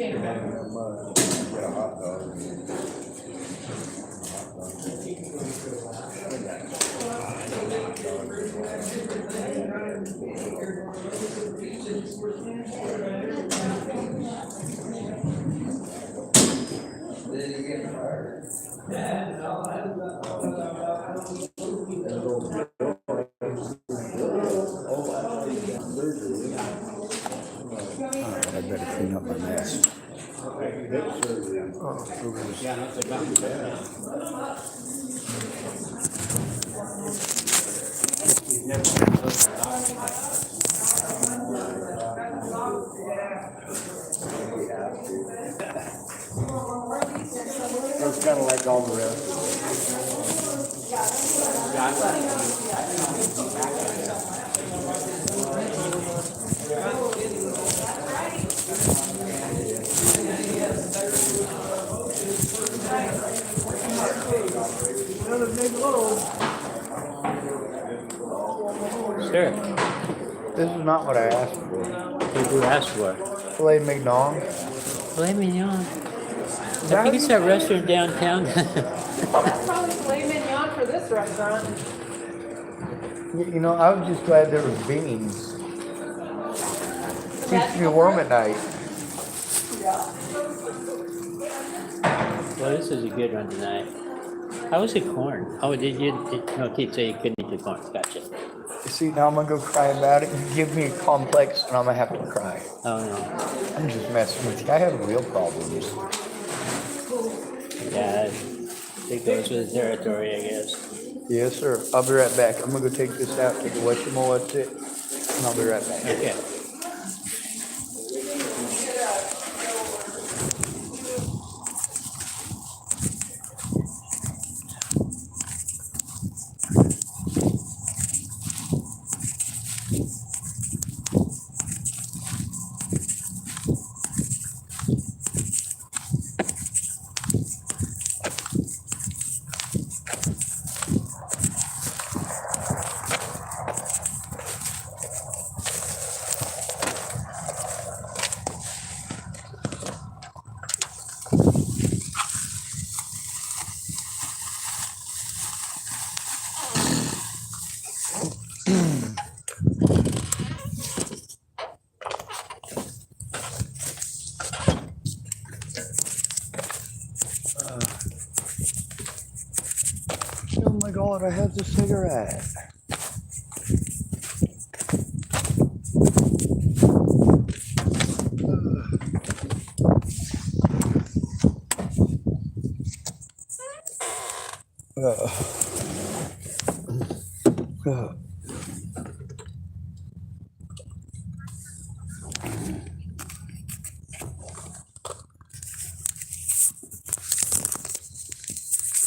Get a hot dog. I better clean up my mess. It's kind of like all the rest. Another big load. Sure. This is not what I asked for. What did you ask for? Filet mignon. Filet mignon. I think it's that restaurant downtown. That's probably filet mignon for this restaurant. You know, I was just glad there was beans. Keeps me warm at night. Well, this is a good one tonight. How was the corn? Oh, did you? Okay, so you couldn't eat the corn. Gotcha. See, now I'm gonna go cry about it. You give me a complex, and I'm gonna have to cry. Oh no. I'm just messing with you. I have real problems. Yeah, it goes with the territory, I guess. Yes, sir. I'll be right back. I'm gonna go take this out, take a what's it, and I'll be right back. Okay. Oh my God, I have the cigarette.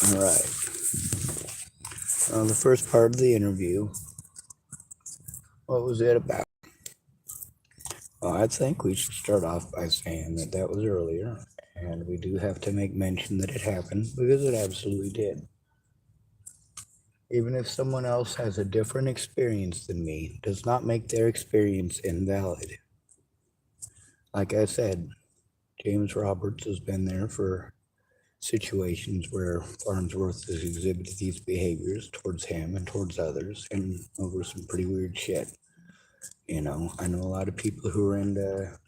All right. The first part of the interview, what was it about? Well, I think we should start off by saying that was earlier, and we do have to make mention that it happened, because it absolutely did. Even if someone else has a different experience than me, does not make their experience invalid. Like I said, James Roberts has been there for situations where Farnsworth has exhibited these behaviors towards him and towards others, and over some pretty weird shit. You know, I know a lot of people who are into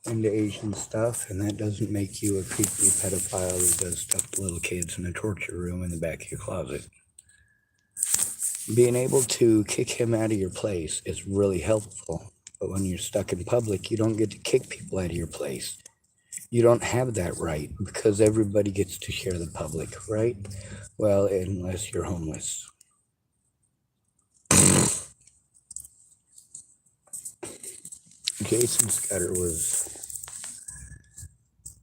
Asian stuff, and that doesn't make you a creepy pedophile who does stuff to little kids in a torture room in the back of your closet. Being able to kick him out of your place is really helpful, but when you're stuck in public, you don't get to kick people out of your place. You don't have that right, because everybody gets to share the public, right? Well, unless you're homeless. Jason Scudder was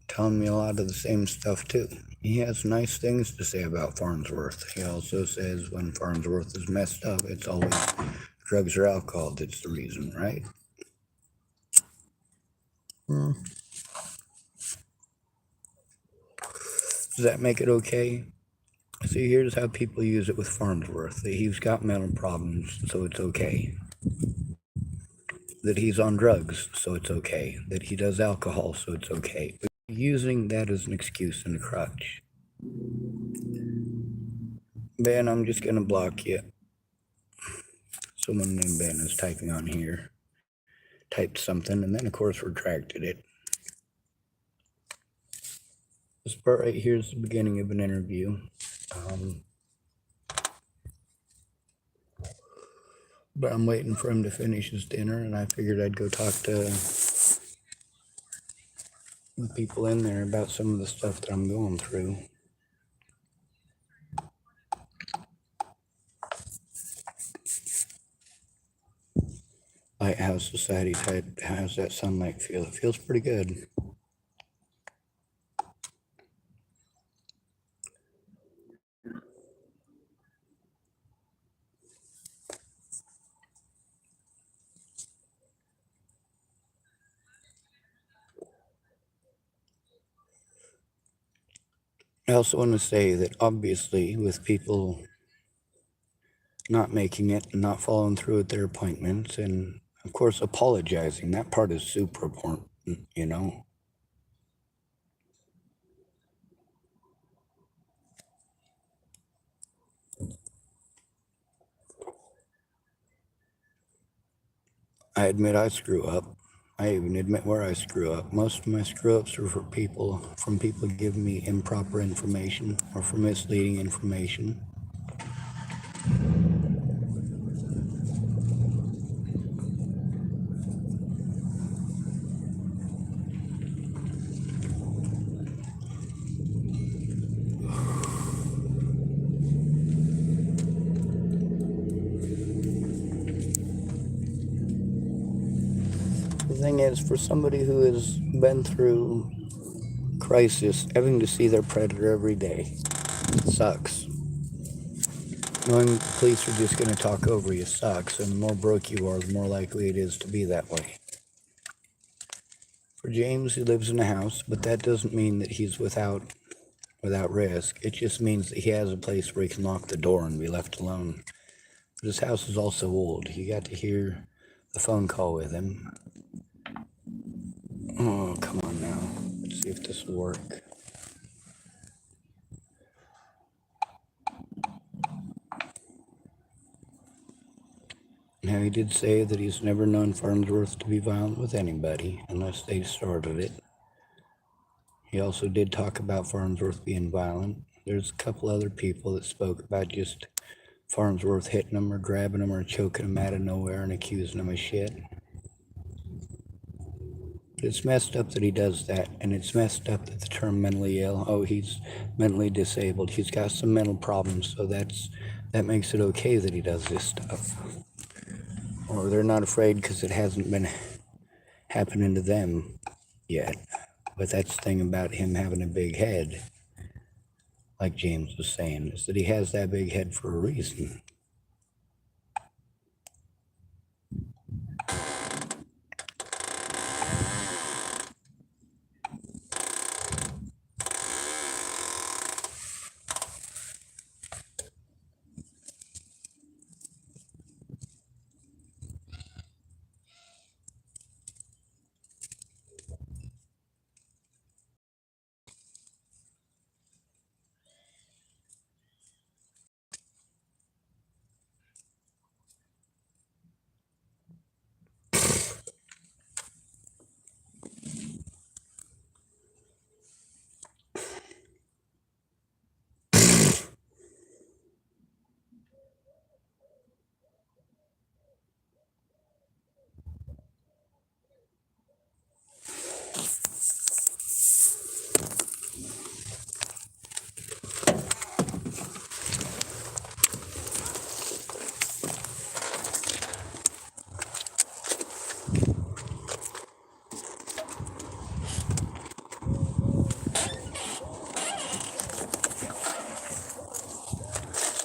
telling me a lot of the same stuff too. He has nice things to say about Farnsworth. He also says when Farnsworth is messed up, it's always drugs or alcohol that's the reason, right? Does that make it okay? See, here's how people use it with Farnsworth. He's got mental problems, so it's okay. that he's on drugs, so it's okay. That he does alcohol, so it's okay. But using that as an excuse and a crutch. Ben, I'm just gonna block you. Someone named Ben is typing on here. Typed something and then of course retracted it. This part right here is the beginning of an interview. But I'm waiting for him to finish his dinner, and I figured I'd go talk to the people in there about some of the stuff that I'm going through. Lighthouse Society type. How's that sunlight feel? It feels pretty good. I also want to say that obviously with people not making it and not following through with their appointments and of course apologizing, that part is super important, you know. I admit I screw up. I even admit where I screw up. Most of my screw ups are from people giving me improper information or for misleading information. The thing is, for somebody who has been through crisis, having to see their predator every day sucks. Knowing the police are just going to talk over you sucks, and the more broke you are, the more likely it is to be that way. For James, he lives in a house, but that doesn't mean that he's without risk. It just means that he has a place where he can lock the door and be left alone. But his house is also old. You got to hear the phone call with him. Oh, come on now. Let's see if this will work. Now, he did say that he's never known Farnsworth to be violent with anybody, unless they started it. He also did talk about Farnsworth being violent. There's a couple other people that spoke about just Farnsworth hitting him or grabbing him or choking him out of nowhere and accusing him of shit. It's messed up that he does that, and it's messed up that the term mentally ill, oh, he's mentally disabled, he's got some mental problems, so that makes it okay that he does this stuff. Or they're not afraid because it hasn't been happening to them yet. But that's the thing about him having a big head, like James was saying, is that he has that big head for a reason.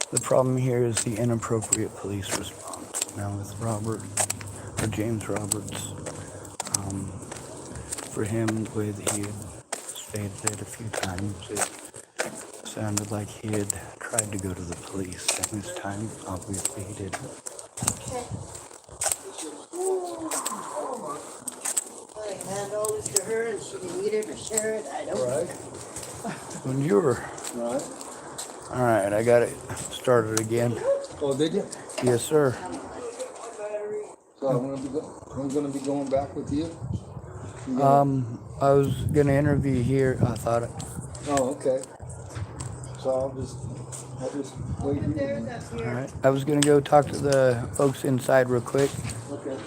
The problem here is the inappropriate police response. Now with James Roberts, for him, the way that he had stated it a few times, it sounded like he had tried to go to the police, and this time, obviously, he didn't. share it. I don't. Right, Bonjour. right. All right, I got it started again. Oh, did you? Yes, sir. So I'm gonna be going back with you? I was gonna interview here. I thought it. Oh, okay. So I'll just wait here. All right. I was gonna go talk to the folks inside real quick. Okay.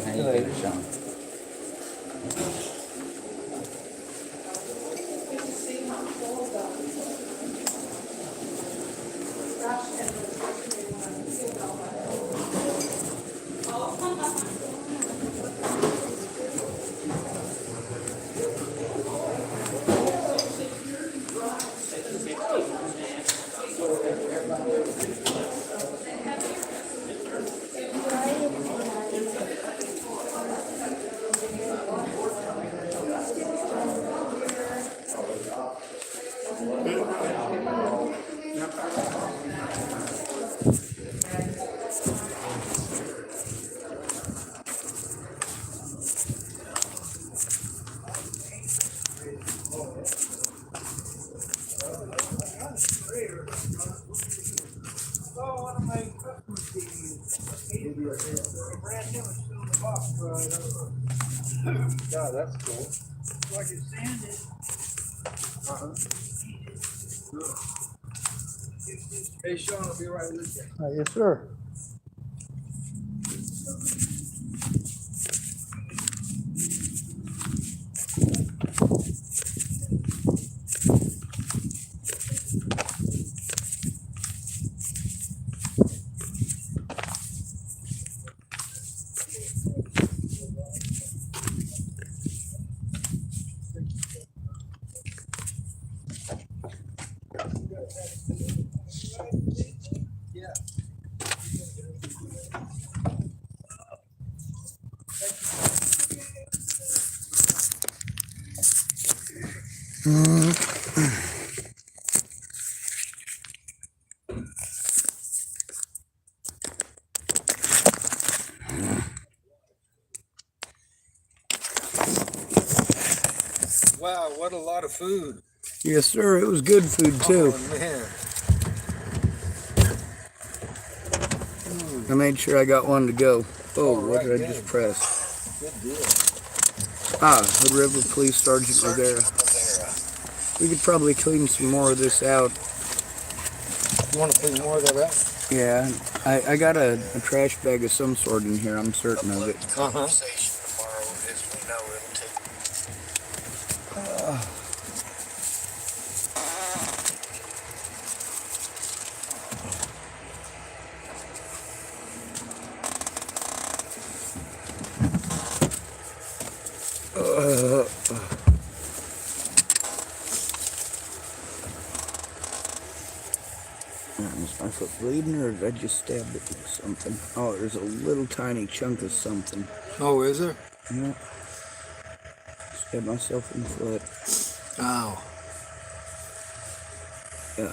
How you doing, Sean? Yeah, that's cool. Hey, Sean, I'll be right with you. Yes, sir. Wow, what a lot of food. Yes, sir. It was good food too. Oh, man. I made sure I got one to go. Oh, All what right, did I good. just press? Good deal. Hood River Police Sergeant Rivera. We could probably clean some more of this out. You want to clean more of that out? Yeah, I got a trash bag of some sort in here. I'm certain of it. Uh-huh. Is my foot bleeding or did I just stab it with something? Oh, there's a little tiny chunk of something. Oh, is there? Yeah. Stabbed myself in the foot. Ow. Yeah.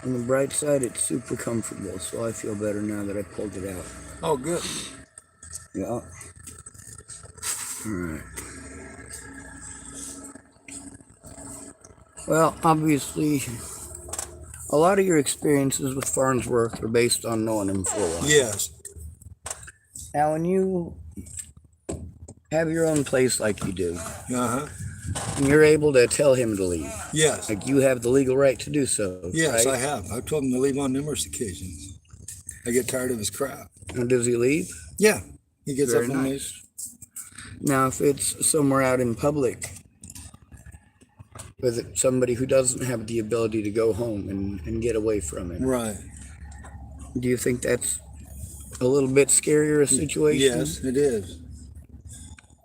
On the bright side, it's super comfortable, so I feel better now that I pulled it out. Oh, good. Yeah. Alright. Well, obviously, a lot of your experiences with Farnsworth are based on knowing him for a while. Yes. Now, when you have your own place like you do, Uh-huh. and you're able to tell him to leave, Yes. like you have the legal right to do so, Yes, right? I have. I've told him to leave on numerous occasions. I get tired of his crap. And does he leave? Yeah. He gets Very up on me. nice. Now, if it's somewhere out in public with somebody who doesn't have the ability to go home and get away from it, Right. do you think that's a little bit scarier a situation? Yes, it is.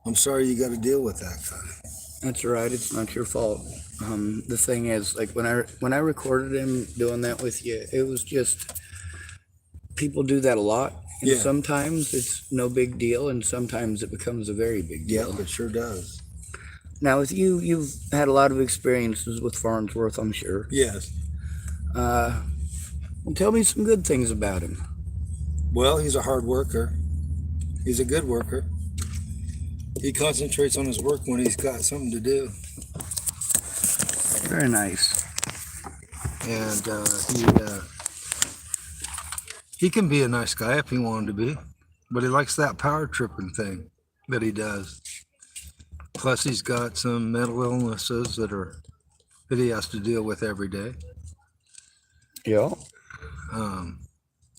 I'm sorry you got to deal with that guy. That's right. It's not your fault. The thing is, like when I recorded him doing that with you, it was just people do that a lot. And Yeah. sometimes it's no big deal, and sometimes it becomes a very big Yeah, deal. it sure does. Now, with you, you've had a lot of experiences with Farnsworth, I'm sure. Yes. Well, tell me some good things about him. Well, he's a hard worker. He's a good worker. He concentrates on his work when he's got something to do. Very nice. And he can be a nice guy if he wanted to be. But he likes that power tripping thing that he does. Plus, he's got some mental illnesses that he has to deal with every day, Yeah.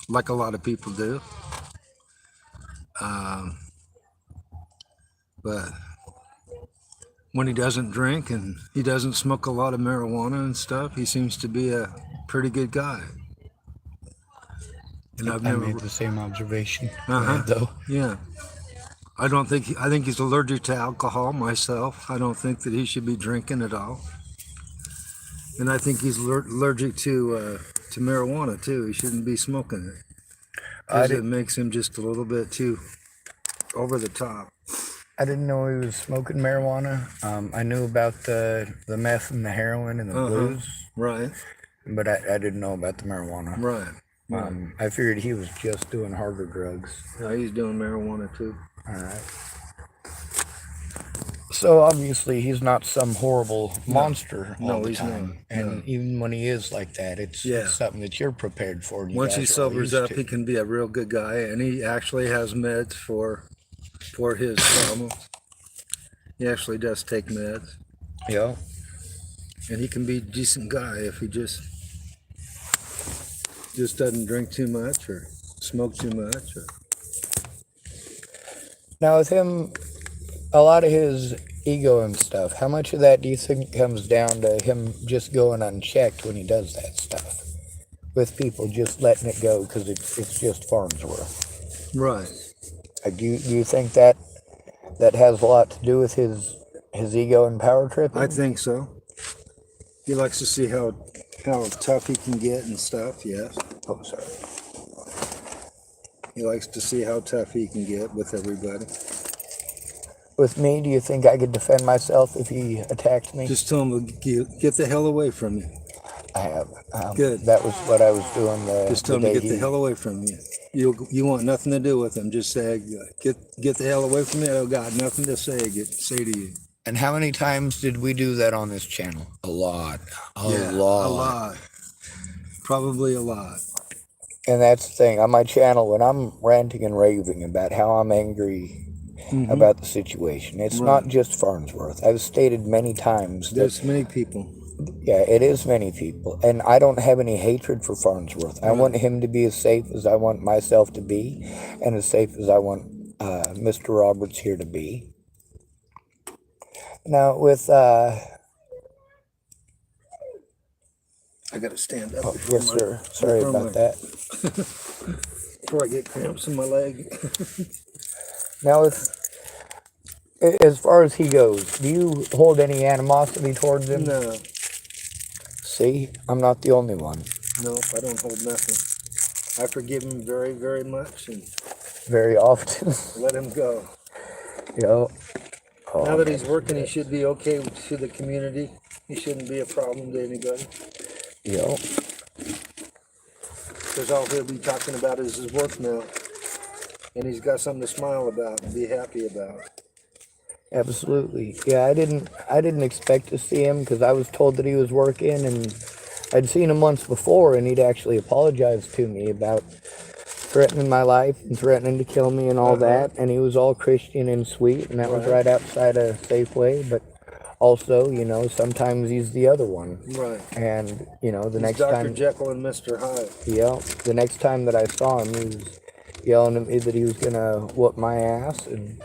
like a lot of people do. But when he doesn't drink and he doesn't smoke a lot of marijuana and stuff, he seems to be a pretty good guy. And I've I never, made the same observation. Uh-huh. Though. yeah. I think he's allergic to alcohol myself. I don't think that he should be drinking at all. And I think he's allergic to marijuana too. He shouldn't be smoking it. 'Cause it makes him just a little bit too over the top. I didn't know he was smoking marijuana. I knew about the meth and the heroin and the blues, Right, but I didn't know about the marijuana. right. I figured he was just doing harder drugs. Yeah, he's doing marijuana too. All right. So obviously he's not some horrible monster all No, the he's time. not. And No. even when he is like that, it's something that you're prepared for. And you Once he guys are all sobers used up, to. he can be a real good guy, and he actually has meds for his problems. He actually does take meds, Yeah. and he can be a decent guy if he just doesn't drink too much or smoke too much. Now with him, a lot of his ego and stuff, how much of that do you think comes down to him just going unchecked when he does that stuff? With people just letting it go because it's just Farnsworth. Right. Do you think that has a lot to do with his ego and power tripping? I think so. He likes to see how tough he can get and stuff. Yes. Oh, sorry. He likes to see how tough he can get with everybody. With me, do you think I could defend myself if he attacked me? Just tell him to get the hell away from you. I have. Good. That was what I was doing Just tell him to get the hell away from you. You want nothing to do with him. Just say, get the hell away from me. I got nothing to say to you. And how many times did we do that on this channel? A lot. A A lot. Probably a lot. And that's the thing. On my channel, when I'm ranting and raving about how I'm angry about the situation, it's not just Farnsworth. I've stated many times that There's many people. yeah, it is many people. And I don't have any hatred for Farnsworth. I want him to be as safe as I want myself to be, and as safe as I want Mr. Roberts here to be. Now, with... I got to stand up. yes, sir. Sorry about that. Before I get cramps in my leg. Now, as far as he goes, do you hold any animosity towards him? No. See, I'm not the only one. No, I don't hold nothing. I forgive him very, very much and Very often. let him go. Oh, Now that he's working, he should be okay to the community. He shouldn't be a problem to anybody. Yep. Because all he'll be talking about is his work now. And he's got something to smile about and be happy about. Absolutely. Yeah, I didn't expect to see him because I was told that he was working, and I'd seen him once before, and he'd actually apologized to me about threatening my life and threatening to kill me and all that. And he was all Christian and sweet, and that was right outside a Safeway. But also, you know, sometimes he's the other one. Right. And, you know, the He's next Dr. time, Jekyll and Mr. Hyde. yeah, the next time that I saw him, he was yelling at me that he was gonna whoop my ass, and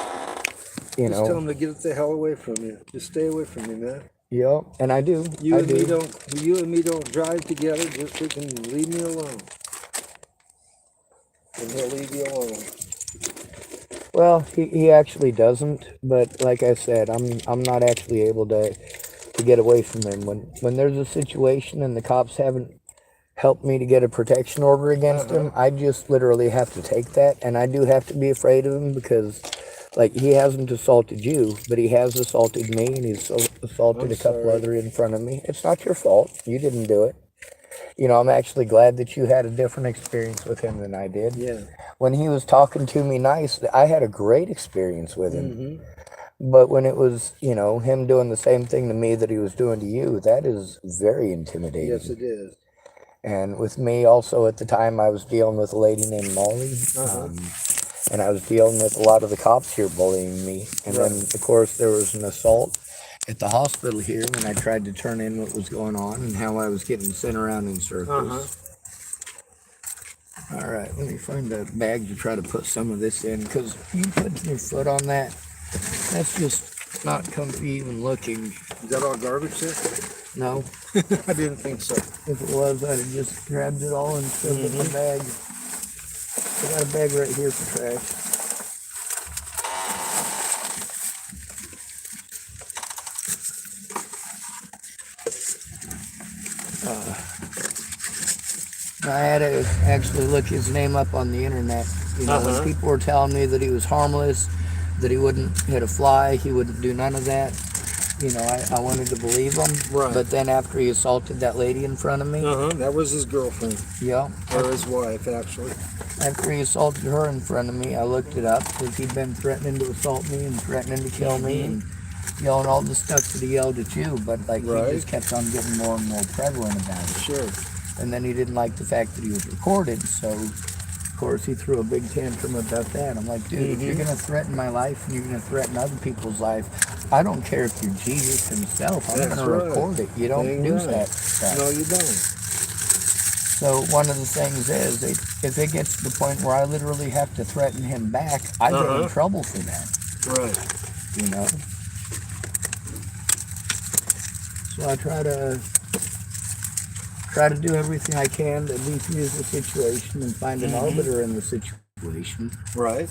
you Just tell know, him to get the hell away from you. Just stay away from me, man. yeah, and I do. You I and do. me don't drive together. Just freaking leave me alone. And he'll leave you alone. Well, he actually doesn't, but like I said, I'm not actually able to get away from him when there's a situation and the cops haven't helped me to get a protection order against him. I just literally have to take that, and I do have to be afraid of him because, like, he hasn't assaulted you, but he has assaulted me, and he's assaulted a couple other in front of me. It's not your fault. You didn't do it. You know, I'm actually glad that you had a different experience with him than I did. Yeah. When he was talking to me nice, I had a great experience with him. But when it was, you know, him doing the same thing to me that he was doing to you, that is very intimidating. Yes, it is. And with me also at the time, I was dealing with a lady named Molly. And I was dealing with a lot of the cops here bullying me. And then, of course, there was an assault at the hospital here when I tried to turn in what was going on and how I was getting sent around in circles. All right, let me find a bag to try to put some of this in, because you put your foot on that, that's just not comfy even looking. Is that all garbage there? No, I didn't think so. if it was, I'd have just grabbed it all and shoved it in the bag. I got a bag right here for trash. I had to actually look his name up on the internet. You know, when people were telling me that he was harmless, that he wouldn't hit a fly, he wouldn't do none of that, you know, I wanted to believe him. Right. But then after he assaulted that lady in front of me, That was his girlfriend. yeah, Or his wife, actually. after he assaulted her in front of me, I looked it up because he'd been threatening to assault me and threatening to kill me and yelling all the stuff that he yelled at you. But like he just kept on getting more and more prevalent about it. Sure. And then he didn't like the fact that he was recorded, so of course he threw a big tantrum about that. I'm like, dude, if you're gonna threaten my life and you're gonna threaten other people's life, I don't care if you're Jesus himself. I'm gonna record it. You don't do that stuff. No, you don't. So one of the things is, if it gets to the point where I literally have to threaten him back, I get in trouble for that. Right. You know. So I try to do everything I can to defuse the situation and find an arbiter in the situation. Right.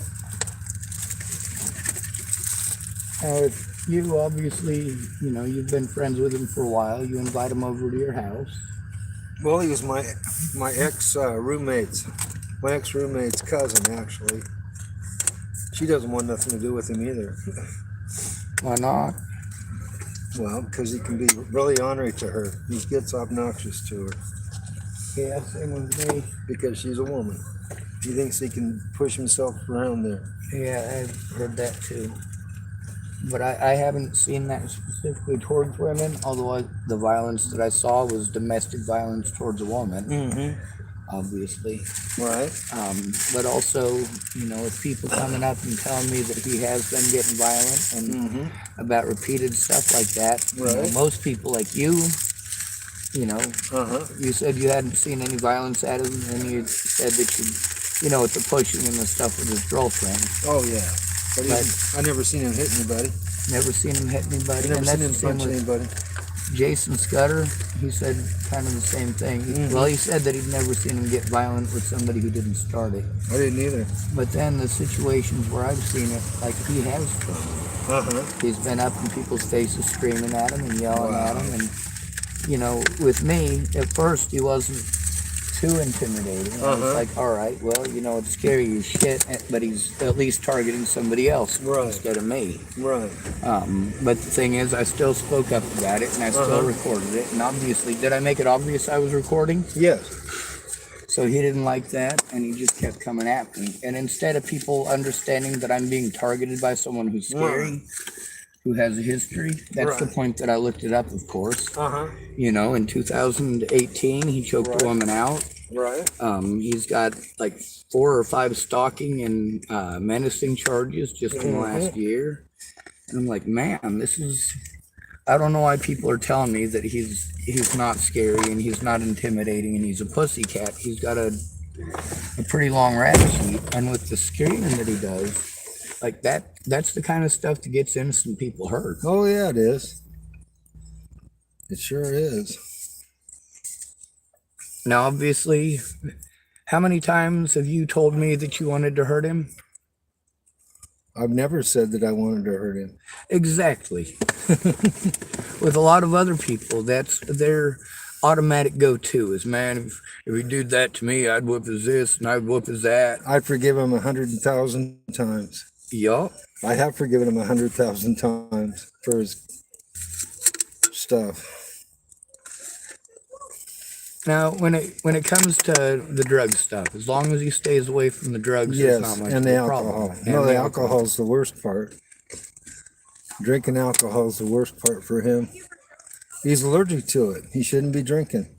Now, if you obviously, you know, you've been friends with him for a while, you invite him over to your house. Well, he was my ex-roommate's cousin, actually. She doesn't want nothing to do with him either. Why not? Well, because he can be really ornery to her. He gets obnoxious to her. Yeah, same with me. Because she's a woman. He thinks he can push himself around there. Yeah, I've heard that too. But I haven't seen that specifically towards women, although the violence that I saw was domestic violence towards a woman, obviously. Right. But also, you know, with people coming up and telling me that he has been getting violent and about repeated stuff like that, you know, most people like you know, you said you hadn't seen any violence at him, and you said that you know, with the pushing and the stuff with his girlfriend. Oh, yeah. But I never seen him hit anybody. Never seen him hit anybody. Never seen him punch anybody. Jason Scudder, he said kind of the same thing. Well, he said that he'd never seen him get violent with somebody who didn't start it. I didn't either. But then the situations where I've seen it, like he has started. He's been up in people's faces screaming at him and yelling at him. And, you know, with me, at first he wasn't too intimidating. I was like, all right, well, you know, it's scary as shit, but he's at least targeting somebody else instead of me. Right. But the thing is, I still spoke up about it, and I still recorded it. And obviously, did I make it obvious I was recording? Yes. So he didn't like that, and he just kept coming at me. And instead of people understanding that I'm being targeted by someone who's scary, who has a history, that's the Right. point that I looked it up, of course. Uh-huh. You know, in 2018, he choked a woman out. Right. He's got like 4 or 5 stalking and menacing charges just in the last year. And I'm like, man, this is... I don't know why people are telling me that he's not scary and he's not intimidating and he's a pussycat. He's got a pretty long rap sheet, and with the screaming that he does, like that's the kind of stuff that gets innocent people hurt. Oh, yeah, it is. It sure is. Now, obviously, how many times have you told me that you wanted to hurt him? I've never said that I wanted to hurt him. Exactly. With a lot of other people, that's their automatic go-to is, man, if he did that to me, I'd whoop his this and I'd whoop his that. I'd forgive him 100,000 times. Yup. I have forgiven him 100,000 times for his stuff. Now, when it comes to the drug stuff, as long as he stays away from the drugs, it's Yes, not much and of the a problem. alcohol. And No, the the alcohol's the worst part. Drinking alcohol's the worst part for him. He's allergic to it. He shouldn't be drinking.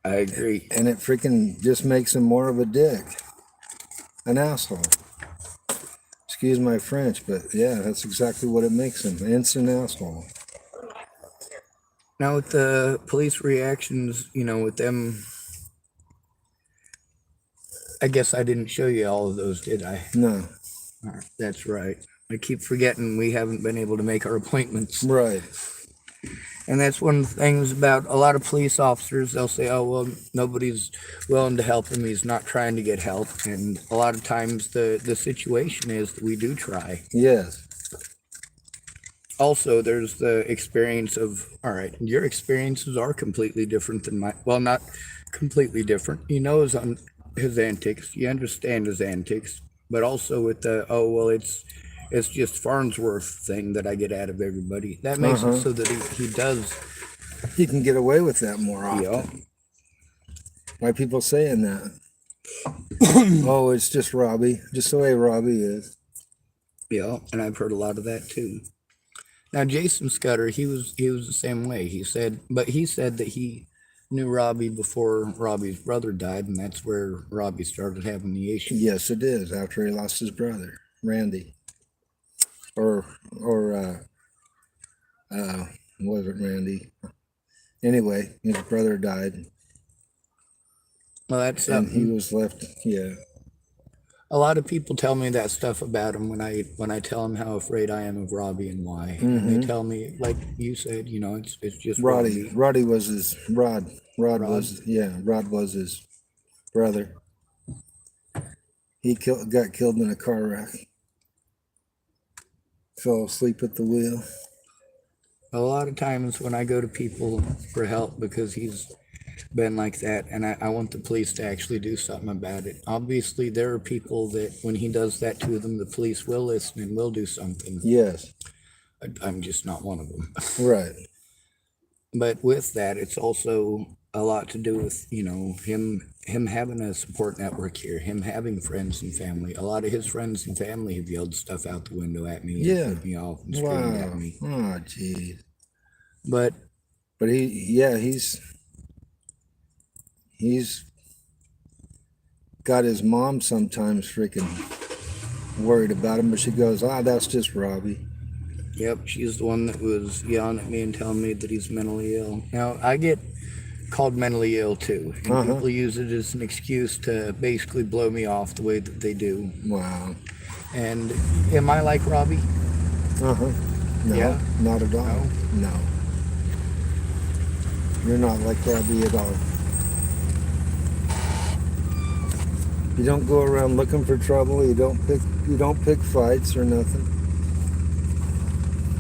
I agree. And it freaking just makes him more of a dick. An asshole. Excuse my French, but yeah, that's exactly what it makes him. An instant asshole. Now, with the police reactions, you know, with them, I guess I didn't show you all of those, did I? No. All right, that's right. I keep forgetting we haven't been able to make our appointments. Right. And that's one of the things about a lot of police officers. They'll say, oh, well, nobody's willing to help him. He's not trying to get help. And a lot of times the situation is that we do try. Yes. Also, there's the experience of, all right, your experiences are completely different than mine. Well, not completely different. He knows on his antics. You understand his antics. But also with the, oh, well, it's just Farnsworth thing that I get out of everybody. That makes it so that he does. He can get away with that more often. Yeah. Why people saying that? Oh, it's just Robbie. Just the way Robbie is. Yeah, and I've heard a lot of that too. Now, Jason Scudder, he was the same way. He said that he knew Robbie before Robbie's brother died, and that's where Robbie started having the issue. Yes, it is. After he lost his brother, Randy. Or was it Randy? Anyway, his brother died, Well, that's and he something. was left. Yeah. A lot of people tell me that stuff about him when I tell them how afraid I am of Robbie and why. And they tell me, like you said, you know, it's just Roddy. Robbie. Roddy was his Rod was Rod was his brother. He got killed in a car wreck. Fell asleep at the wheel. A lot of times when I go to people for help because he's been like that, and I want the police to actually do something about it. Obviously, there are people that when he does that to them, the police will listen and will do something. Yes. I'm just not one of them. Right. But with that, it's also a lot to do with, you know, him having a support network here, him having friends and family. A lot of his friends and family have yelled stuff out the window at me, Yeah. and flipped me off and screamed at Wow. me. Oh, geez. But he's got his mom sometimes freaking worried about him, but she goes, that's just Robbie. yep, she's the one that was yelling at me and telling me that he's mentally ill. Now, I get called mentally ill too, and people use it as an excuse to basically blow me off the way that they do. Wow. And am I like Robbie? No, Yeah. not at all. No. You're not like Robbie at all. You don't go around looking for trouble. You don't pick fights or nothing.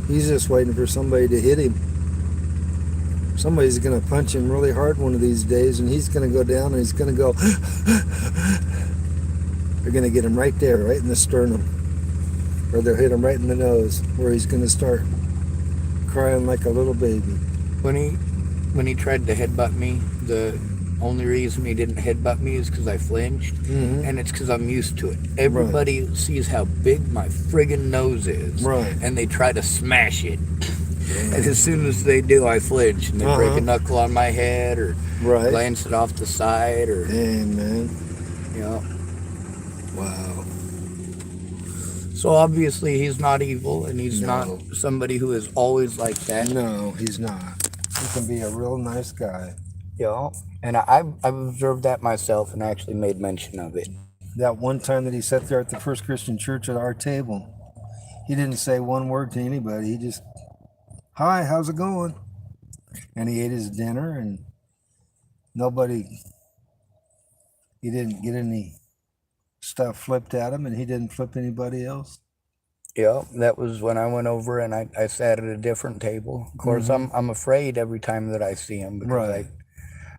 He's just waiting for somebody to hit him. Somebody's going to punch him really hard one of these days, and he's going to go down and he's going to go. They're going to get him right there, right in the sternum. Or they'll hit him right in the nose, where he's going to start crying like a little baby. When he tried to headbutt me, Only reason he didn't headbutt me is because I flinched, and it's because I'm used to it. Everybody sees how big my friggin' nose is, and they try to smash it. And as soon as they do, I flinch, and they break a knuckle on my head, or glance it off the side, or... Dang, man. Yeah. Wow. So obviously he's not evil, and he's not somebody who is always like that. No, he's not. He can be a real nice guy. Yeah, and I've observed that myself and actually made mention of it. That one time that he sat there at the First Christian Church at our table, he didn't say one word to anybody. He just, hi, how's it going? And he ate his dinner, and he didn't get any stuff flipped at him, and he didn't flip anybody else. Yeah, that was when I went over and I sat at a different table. Of course, I'm afraid every time that I see him, because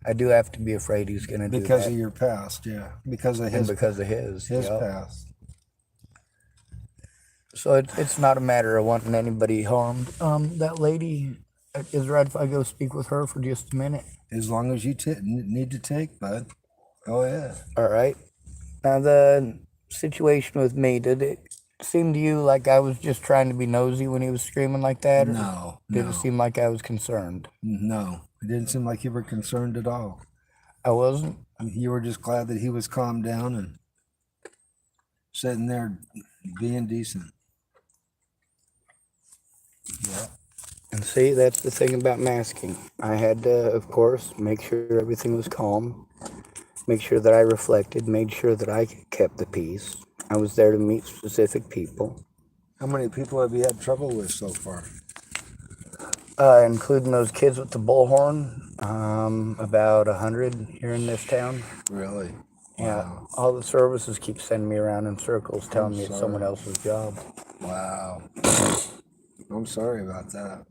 I do have to be afraid he's going to do that. Because of your past, yeah. Because of his past. So it's not a matter of wanting anybody harmed. That lady, is it right if I go speak with her for just a minute? As long as you need to take, bud. Oh, yeah. All right. Now, the situation with me, did it seem to you like I was just trying to be nosy when he was screaming like that? Or No. Did it seem like I was concerned? No. It didn't seem like you were concerned at all. I wasn't? You were just glad that he was calmed down and sitting there being decent. Yeah. And see, that's the thing about masking. I had to, of course, make sure everything was calm, make sure that I reflected, made sure that I kept the peace. I was there to meet specific people. How many people have you had trouble with so far? Including those kids with the bullhorn, about 100 here in this town. Really? Yeah, Wow. all the services keep sending me around in circles, telling me it's someone else's job. Wow. I'm sorry about that.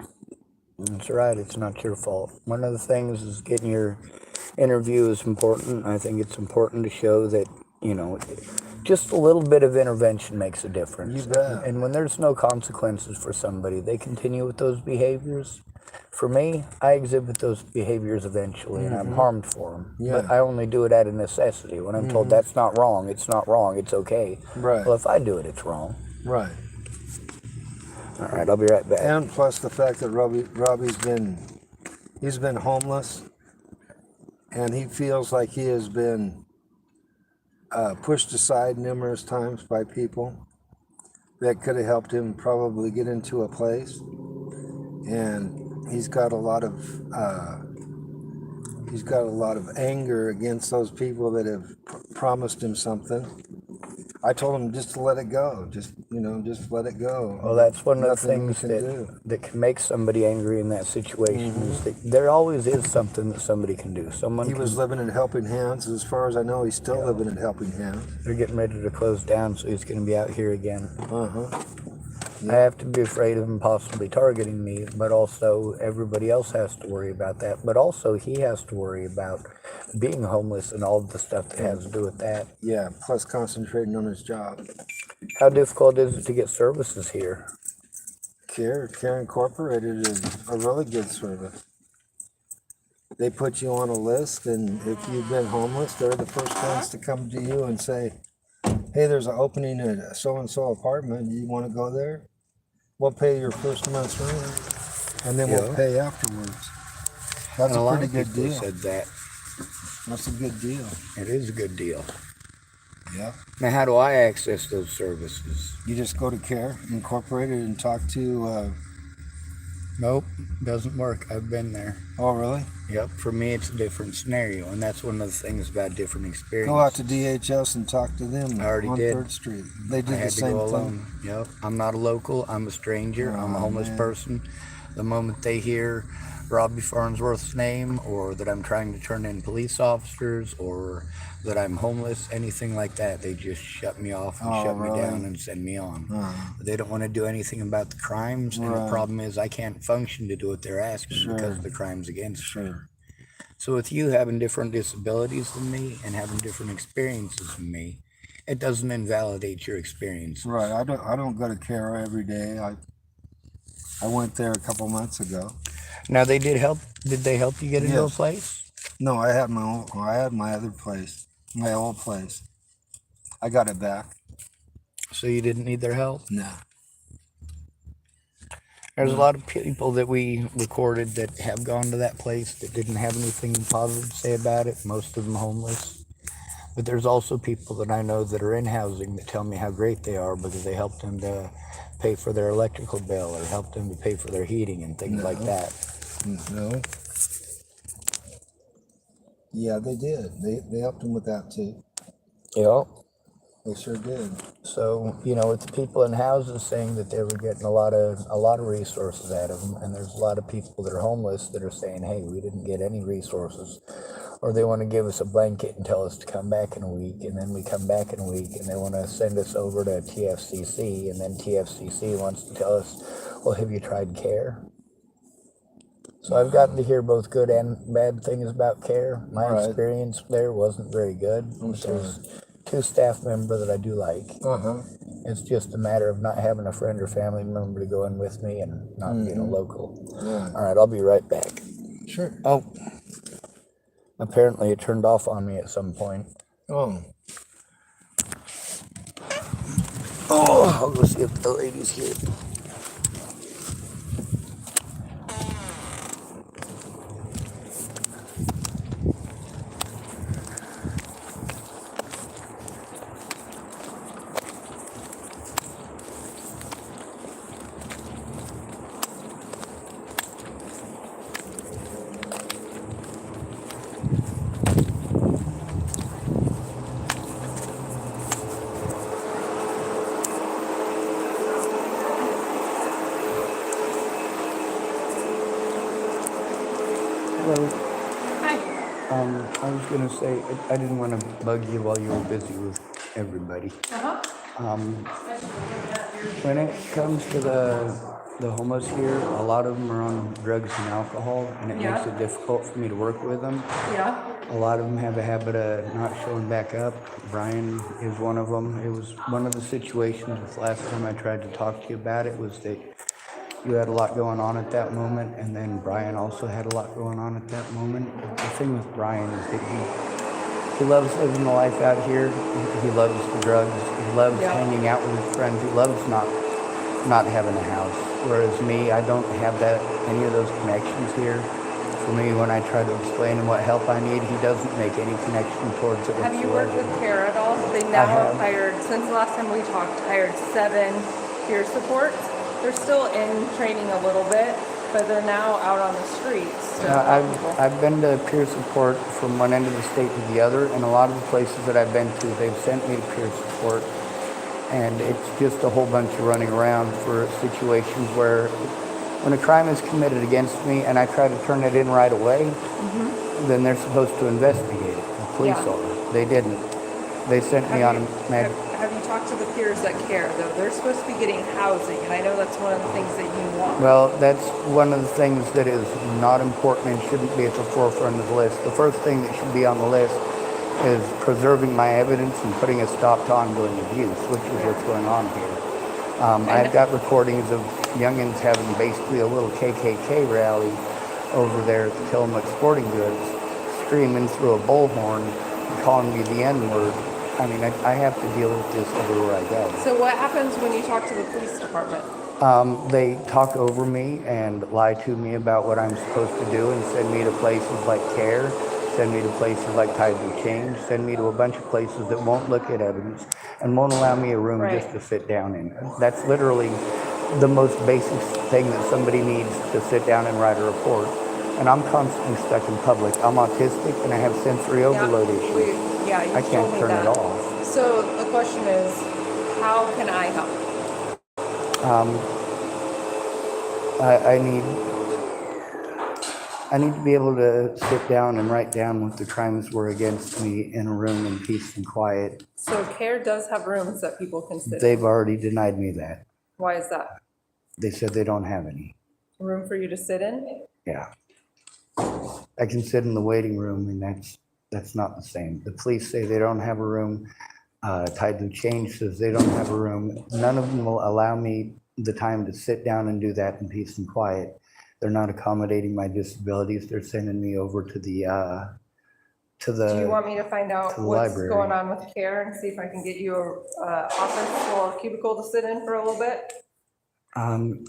That's right, it's not your fault. One of the things is getting your interview is important. I think it's important to show that, just a little bit of intervention makes a difference. You bet. And when there's no consequences for somebody, they continue with those behaviors. For me, I exhibit those behaviors eventually, and I'm harmed for them. Yeah. But I only do it out of necessity. When I'm told that's not wrong, it's not wrong, it's okay. Right. Well, if I do it, it's wrong. Right. All right, I'll be right back. And plus the fact that Robbie's been homeless, and he feels like he has been pushed aside numerous times by people that could have helped him probably get into a place. And he's got a lot of anger against those people that have promised him something. I told him just to let it go. Just let it go. Well, that's one of the Nothing things we can do. that can make somebody angry in that situation. Is that there always is something that somebody can do. He was living in Helping Hands. As far as I know, he's still living in Helping Hands. They're getting ready to close down, so he's going to be out here again. Yeah. I have to be afraid of him possibly targeting me, but also everybody else has to worry about that. But also he has to worry about being homeless and all of the stuff that has to do with that. Yeah, plus concentrating on his job. How difficult is it to get services here? Care Incorporated is a really good service. They put you on a list, and if you've been homeless, they're the first ones to come to you and say, hey, there's an opening at a so-and-so apartment. You want to go there? We'll pay your first month's rent, and then we'll pay afterwards. That's a pretty good deal. Said that. That's a good deal. It is a good deal. Yeah. Now, how do I access those services? You just go to Care Incorporated and talk to... Nope, doesn't work. I've been there. Oh, really? Yep, for me it's a different scenario, and that's one of the things about different experiences. Go out to DHS and talk to them I already on did. 3rd Street. They did I had the to same go thing. alone. Yep, I'm not a local. I'm a stranger. I'm a homeless person. The moment they hear Robbie Farnsworth's name, or that I'm trying to turn in police officers, or that I'm homeless, anything like that, they just shut me off and shut me down and send me on. They don't want to do anything about the crimes, and the problem is I can't function to do what they're asking because of the crimes against me. So with you having different disabilities than me and having different experiences than me, it doesn't invalidate your experience. Right. I don't go to Care every day. I went there a couple months ago. Now they did help. Did they help you get into a place? No, I had my other place, my old place. I got it back. So you didn't need their help? No. There's a lot of people that we recorded that have gone to that place that didn't have anything positive to say about it, most of them homeless. But there's also people that I know that are in housing that tell me how great they are because they helped them to pay for their electrical bill or helped them to pay for their heating and things like that. No. Yeah, they did. They helped him with that too. Yeah. They sure did. So, with the people in houses saying that they were getting a lot of resources out of them, and there's a lot of people that are homeless that are saying, hey, we didn't get any resources, or they want to give us a blanket and tell us to come back in a week, and then we come back in a week, and they want to send us over to TFCC, and then TFCC wants to tell us, well, have you tried CARE? So I've gotten to hear both good and bad things about CARE. My Right. experience there wasn't very good. I'm sorry. There's 2 staff members that I do like. Uh-huh. It's just a matter of not having a friend or family member to go in with me and not being a local. Yeah. All right, I'll be right back. Sure. Oh, apparently it turned off on me at some point. Oh. Oh, I'll go see if the lady's here. Hello. Hi. I was gonna say I didn't want to bug you while you were busy with everybody. Uh-huh. When it comes to the homeless here, a lot of them are on drugs and alcohol, and it Yeah. makes it difficult for me to work with them. Yeah. A lot of them have a habit of not showing back up. Brian is one of them. It was one of the situations the last time I tried to talk to you about it was that you had a lot going on at that moment, and then Brian also had a lot going on at that moment. The thing with Brian is that he loves living the life out here. He loves the drugs. He loves Yeah. hanging out with his friends. He loves not having a house. Whereas me, I don't have any of those connections here. For me, when I try to explain him what help I need, he doesn't make any connection towards it Have you worked whatsoever. with CARE at all? They now have. hired, since the last time we talked, hired 7 peer supports. They're still in training a little bit, but they're now out on the streets. to help people. I've been to peer support from one end of the state to the other, and a lot of the places that I've been to, they've sent me to peer support, and it's just a whole bunch of running around for situations where when a crime is committed against me and I try to turn it in right away, then they're supposed to investigate it. The police Yeah. are. They didn't. They sent me on a Have you talked to the peers that CARE though? They're supposed to be getting housing, and I know that's one of the things that you want. Well, that's one of the things that is not important and shouldn't be at the forefront of the list. The first thing that should be on the list is preserving my evidence and putting a stop to ongoing abuse, which is what's going on here. I've got recordings of youngins having basically a little KKK rally over there at the Tillamook Sporting Goods, screaming through a bullhorn, calling me the N-word. I mean, I have to deal with this everywhere I go. So what happens when you talk to the police department? They talk over me and lie to me about what I'm supposed to do and send me to places like CARE, send me to places like Tides of Change, send me to a bunch of places that won't look at evidence and won't allow me a room Right. just to sit down in. That's literally the most basic thing that somebody needs to sit down and write a report. And I'm constantly stuck in public. I'm autistic and I have sensory overload issues. Yeah, you I told can't me turn that. it off. So the question is, how can I help? I need to be able to sit down and write down what the crimes were against me in a room in peace and quiet. So CARE does have rooms that people can sit in. They've already denied me that. Why is that? They said they don't have any. A room for you to sit in? Yeah. I can sit in the waiting room and that's not the same. The police say they don't have a room. Tides of Change says they don't have a room. None of them will allow me the time to sit down and do that in peace and quiet. They're not accommodating my disabilities. They're sending me over to the to Do you the, want me to find out to the what's library. going on with care and see if I can get you a office or cubicle to sit in for a little bit?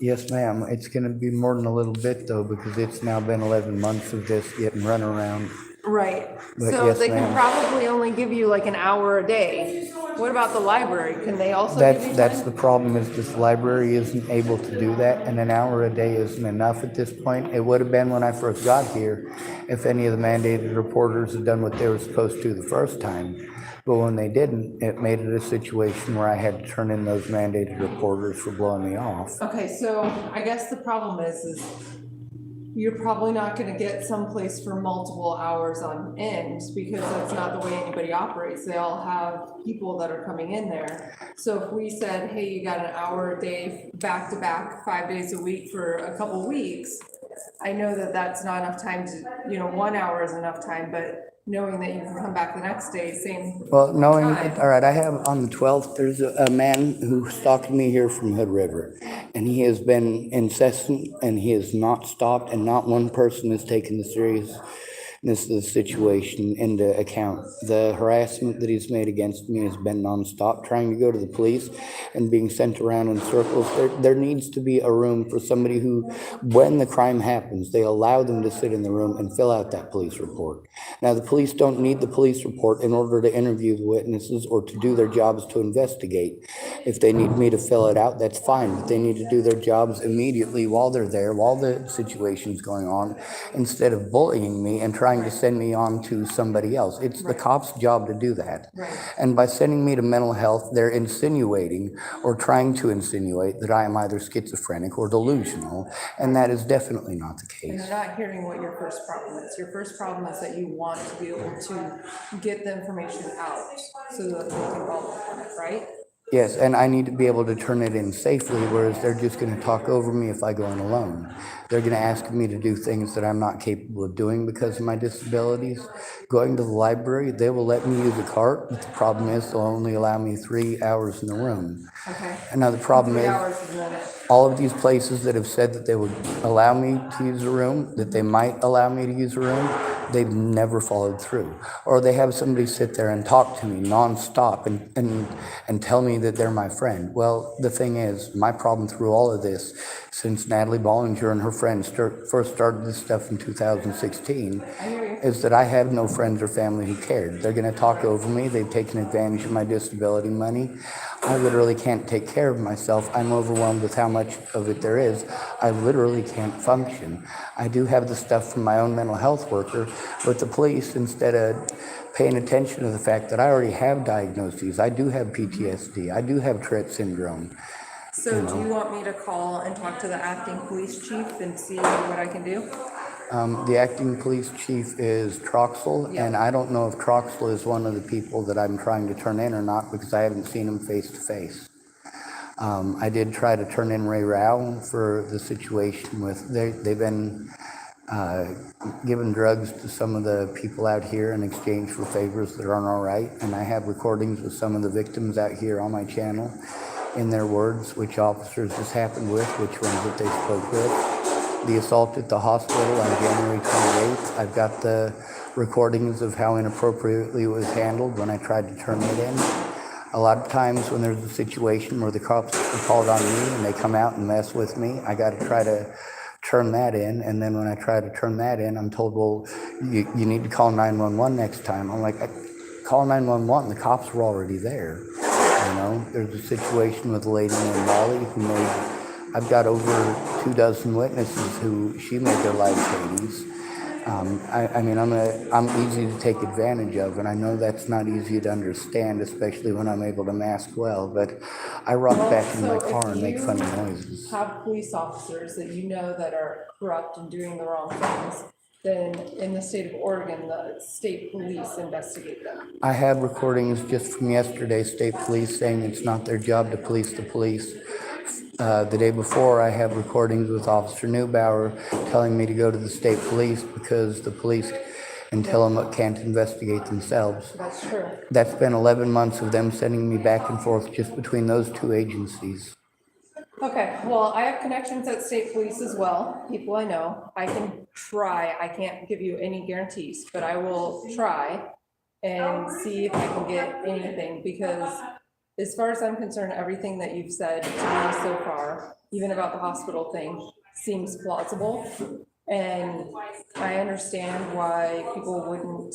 yes, ma'am. It's gonna be more than a little bit though, because it's now been 11 months of this getting run around. Right. But So yes, they can ma'am. probably only give you like an hour a day. What about the library? Can they also give you That's time? the problem, is this library isn't able to do that, and an hour a day isn't enough at this point. It would have been when I first got here, if any of the mandated reporters had done what they were supposed to the first time. But when they didn't, it made it a situation where I had to turn in those mandated reporters for blowing me off. Okay, so I guess the problem is you're probably not gonna get someplace for multiple hours on end because that's not the way anybody operates. They all have people that are coming in there. So if we said, hey, you got an hour a day, back to back, 5 days a week for a couple weeks, I know that that's not enough time to, 1 hour is enough time, but knowing that you can come back the next day, same Well, knowing, time. all right, I have on the 12th, there's a man who stalked me here from Hood River, and he has been incessant, and he has not stopped, and not one person has taken the seriousness of the situation into account. The harassment that he's made against me has been nonstop, trying to go to the police and being sent around in circles. There needs to be a room for somebody who, when the crime happens, they allow them to sit in the room and fill out that police report. Now, the police don't need the police report in order to interview the witnesses or to do their jobs to investigate. If they need me to fill it out, that's fine, but they need to do their jobs immediately while they're there, while the situation's going on, instead of bullying me and trying to send me on to somebody else. It's the cop's job to do that. Right. And by sending me to mental health, they're insinuating or trying to insinuate that I am either schizophrenic or delusional, and that is definitely not the And case. they're not hearing what your first problem is. Your first problem is that you want to be able to get the information out so that they can follow up on it, right? Yes, and I need to be able to turn it in safely, whereas they're just going to talk over me if I go in alone. They're going to ask me to do things that I'm not capable of doing because of my disabilities. Going to the library, they will let me use a cart, but the problem is they'll only allow me 3 hours in the room. Okay. Another problem 3 is hours is a minute. all of these places that have said that they would allow me to use a room, that they might allow me to use a room, they've never followed through. Or they have somebody sit there and talk to me nonstop and tell me that they're my friend. Well, the thing is, my problem through all of this, since Natalie Bollinger and her friends first started this stuff in 2016, is that I have no friends or family who cared. They're going to talk over me. They've taken advantage of my disability money. I literally can't take care of myself. I'm overwhelmed with how much of it there is. I literally can't function. I do have the stuff from my own mental health worker, but the police, instead of paying attention to the fact that I already have diagnoses, I do have PTSD, I do have Tourette syndrome. So do you want me to call and talk to the acting police chief and see what I can do? The acting police chief is Troxel, Yeah. and I don't know if Troxel is one of the people that I'm trying to turn in or not because I haven't seen him face to face. I did try to turn in Ray Rao for the situation with, they've been giving drugs to some of the people out here in exchange for favors that aren't all right, and I have recordings with some of the victims out here on my channel in their words, which officers this happened with, which ones that they spoke with. The assault at the hospital on January 28th, I've got the recordings of how inappropriately it was handled when I tried to turn it in. A lot of times when there's a situation where the cops are called on me and they come out and mess with me, I got to try to turn that in, and then when I try to turn that in, I'm told, well, you need to call 911 next time. I'm like, call 911, the cops were already there. You know, there's a situation with a lady named Molly who made, I've got over 24 witnesses who she made their lives Hades. I mean, I'm easy to take advantage of, and I know that's not easy to understand, especially when I'm able to mask well, but I rock back in my car and make funny noises. Have police officers that you know that are corrupt and doing the wrong things, then in the state of Oregon, the state police investigate them. I have recordings just from yesterday, state police saying it's not their job to police the police. The day before, I have recordings with Officer Neubauer telling me to go to the state police because the police in Tillamook can't investigate themselves. That's true. That's been 11 months of them sending me back and forth just between those two agencies. Okay, well, I have connections at state police as well, people I know. I can try, I can't give you any guarantees, but I will try and see if I can get anything, because as far as I'm concerned, everything that you've said to me so far, even about the hospital thing, seems plausible. And I understand why people wouldn't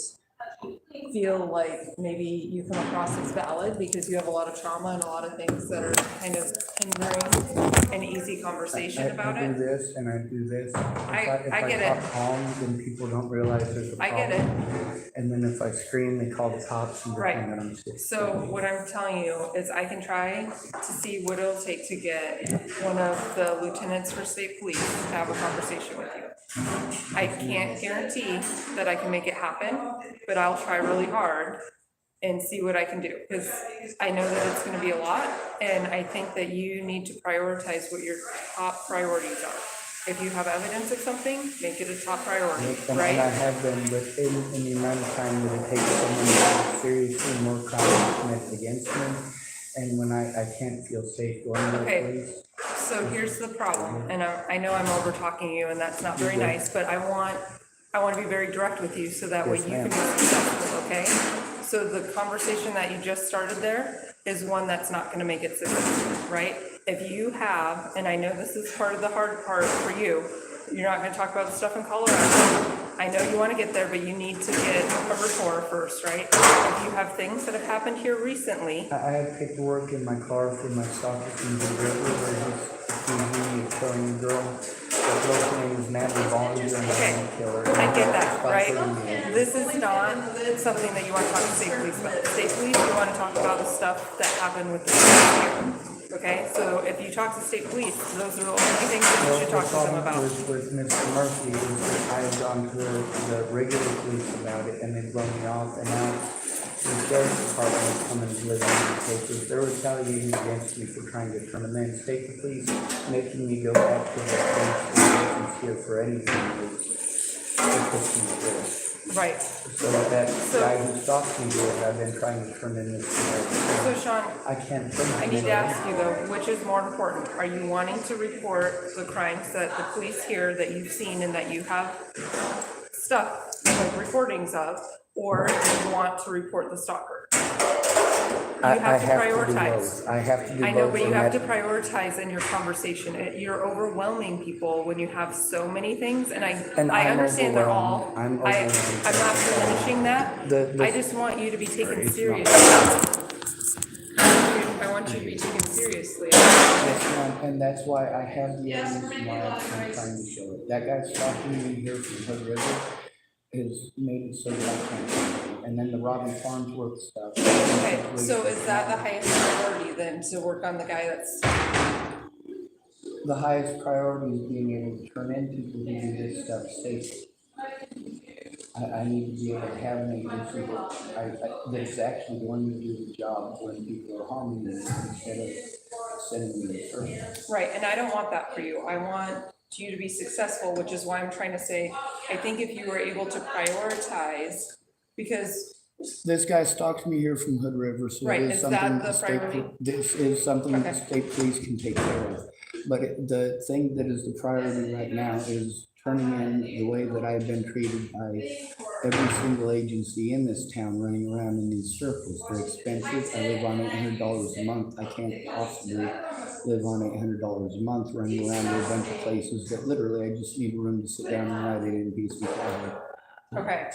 feel like maybe you come across as valid, because you have a lot of trauma and a lot of things that are kind of hindering an easy conversation about I do it. this and I do this. If I get talk it. calm, then people don't realize there's a I problem. get it. And then if I scream, they call the cops and pretend that I'm sick. So what I'm telling you is I can try to see what it'll take to get one of the lieutenants for state police to have a conversation with you. I can't guarantee that I can make it happen, but I'll try really hard and see what I can do, because I know that it's gonna be a lot, and I think that you need to prioritize what your top priorities are. If you have evidence of something, make it a top priority, And I right? have been, but in the amount of time that it takes someone to take seriously, more crimes committed against me, and when I can't feel safe going to the Okay. police. So here's the problem, and I know I'm over talking you, and that's not very nice, but I want to be very direct with you, so that way Yes, you can be ma'am. successful, okay? So the conversation that you just started there is one that's not gonna make it successful, right? If you have, and I know this is part of the hard part for you, you're not gonna talk about the stuff in Colorado. I know you wanna get there, but you need to get a rapport first, right? If you have things that have happened here recently, I have paperwork in my car for my stalker from the river where he's accusing me of killing a girl. The girl's name is Natalie Barnes, and Okay, I'm gonna kill her. I get that, Stop right? hurting me. This is not something that you want to talk to state police about. State police, you want to talk about the stuff that happened with the police here. Okay, so if you talk to state police, those are the only things that you should talk to them The about. problem with Mr. Murphy is that I have gone to the regular police about it, and they've blown me off, and now the sheriff's department is coming and living in the cases. They're retaliating against me for trying to turn them in. State police making me go back to the police stations here for anything is it puts me at risk. Right. So that guy who stalked me here, I've been trying to turn in this. So Sean, I can't turn I him need in. to ask you though, which is more important? Are you wanting to report the crimes that the police here that you've seen and that you have stuff, like recordings of, or do you want to report the stalker? You I have to have to do prioritize. both. I have to do both. I know, but you and have to that- prioritize in your conversation. You're overwhelming people when you have so many things, and I And I'm understand they're all. overwhelmed. I'm I'm overwhelmed. not diminishing that. The- I just want you to be taken It's not- seriously. I want you to be taken seriously. Yes, ma'am, and that's why I have the evidence and why I'm trying to show it. That guy stalking me here from Hood River has made it so that I can't see him. And then the Robin Farnsworth stuff. Okay, so is that the highest priority then, to work on the guy that's, The highest priority is being able to turn in people who do this stuff safely. I need to be able to have an agency that's actually going to do the job when people are harming me instead of sending me a service. right, and I don't want that for you. I want you to be successful, which is why I'm trying to say, I think if you were able to prioritize, because This guy stalked me here from Hood River, so Right, it is is something that the the state, priority? this is something the Okay. state police can take care of. But the thing that is the priority right now is turning in the way that I've been treated by every single agency in this town running around in these circles. They're expensive. I live on $800 a month. I can't possibly live on $800 a month running around to a bunch of places that literally I just need a room to sit down and write it in peace and quiet. okay,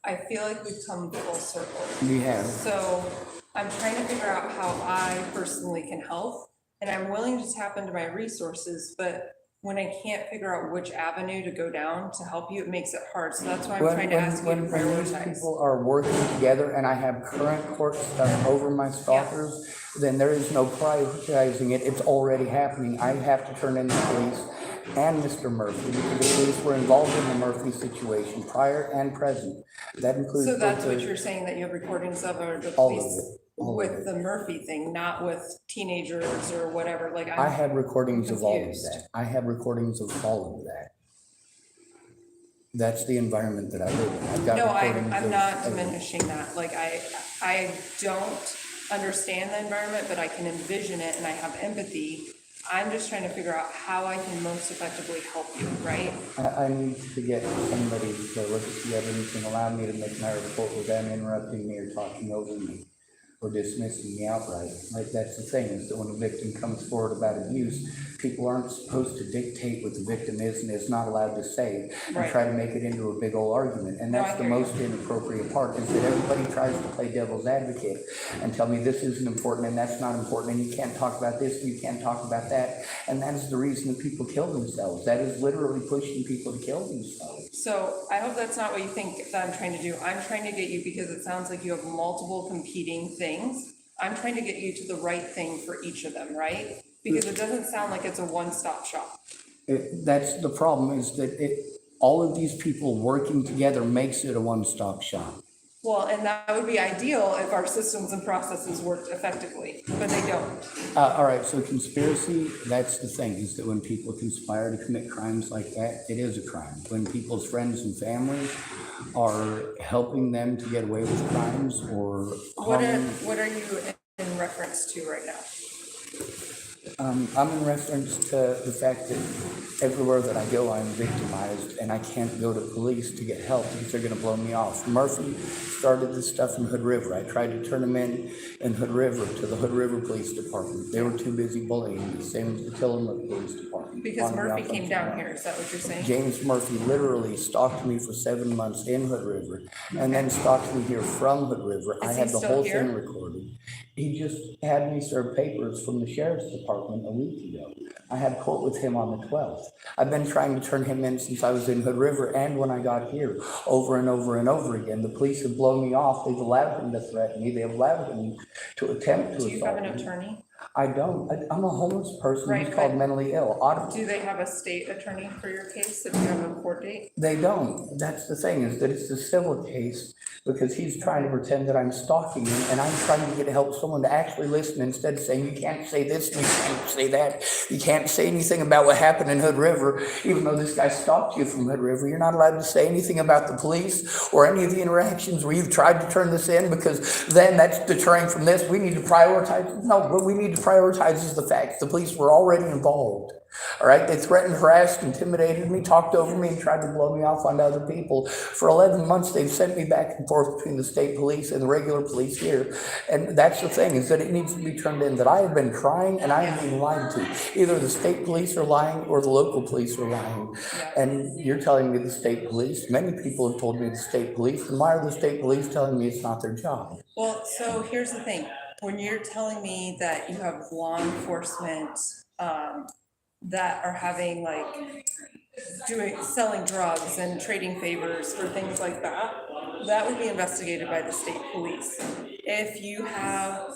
I feel like we've come full circle. We have. So I'm trying to figure out how I personally can help, and I'm willing to tap into my resources, but when I can't figure out which avenue to go down to help you, it makes it hard. So that's why I'm trying to ask you to When these prioritize. people are working together and I have current court stuff over my stalkers, then there is no prioritizing it. It's already happening. I have to turn in the police and Mr. Murphy because the police were involved in the Murphy situation, prior and present. That includes. So both that's the- what you're saying, that you have recordings of, or the All of police it, all of with it. the Murphy thing, not with teenagers or whatever, like I have recordings of all of confused. that. I have recordings of all of that. That's the environment that I live in. I've got No, recordings I'm of not everything. diminishing that, like, I don't understand the environment, but I can envision it, and I have empathy I'm just trying to figure out how I can most effectively help you, right? I need to get somebody to look at the evidence and allow me to make my report without interrupting me or talking over me or dismissing me outright. Like, that's the thing, is that when a victim comes forward about abuse, people aren't supposed to dictate what the victim is and is not allowed to say and Right. try to make it into a big old argument. And No, I that's the hear you. most inappropriate part, is that everybody tries to play devil's advocate and tell me this isn't important and that's not important and you can't talk about this and you can't talk about that. And that is the reason that people kill themselves. That is literally pushing people to kill themselves. So I hope that's not what you think that I'm trying to do. I'm trying to get you, because it sounds like you have multiple competing things. I'm trying to get you to the right thing for each of them, right? Because it doesn't sound like it's a one-stop shop. That's the problem, is that all of these people working together makes it a one-stop shop. Well, and that would be ideal if our systems and processes worked effectively, but they don't. All right, so conspiracy, that's the thing, is that when people conspire to commit crimes like that, it is a crime. When people's friends and family are helping them to get away with crimes or harming. What are you in reference to right now? I'm in reference to the fact that everywhere that I go, I'm victimized, and I can't go to police to get help because they're going to blow me off. Murphy started this stuff in Hood River. I tried to turn him in Hood River to the Hood River Police Department. They were too busy bullying me, same as the Tillamook Police Department. Because Wanted me Murphy off on came down trial. here, is that what you're saying? James Murphy literally stalked me for 7 months in Hood River and then stalked me here from Hood River. I Is had he the still whole here? thing recorded. He just had me serve papers from the sheriff's department a week ago. I had court with him on the 12th. I've been trying to turn him in since I was in Hood River and when I got here, over and over and over again. The police have blown me off. They've allowed him to threaten me. They've allowed him to attempt to Do you have assault an me. attorney? I don't. I'm a homeless person Right, who's called but- mentally ill. Do they have a state attorney for your case if you have a court date? They don't. That's the thing, is that it's a civil case because he's trying to pretend that I'm stalking him and I'm trying to get help someone to actually listen instead of saying, you can't say this, and you can't say that. You can't say anything about what happened in Hood River, even though this guy stalked you from Hood River. You're not allowed to say anything about the police or any of the interactions where you've tried to turn this in because then that's deterring from this. We need to prioritize. No, what we need to prioritize is the facts. The police were already involved. All right, they threatened, harassed, intimidated me, talked over me, and tried to blow me off onto other people. For 11 months, they've sent me back and forth between the state police and the regular police here. And that's the thing, is that it needs to be turned in, that I have been trying and I am being lied to. Either the state police are lying or the local police are lying. And you're telling me the state police. Many people have told me the state police. And why are the state police telling me it's not their job? Well, so here's the thing. When you're telling me that you have law enforcement, that are having selling drugs and trading favors for things like that, that would be investigated by the state police. If you have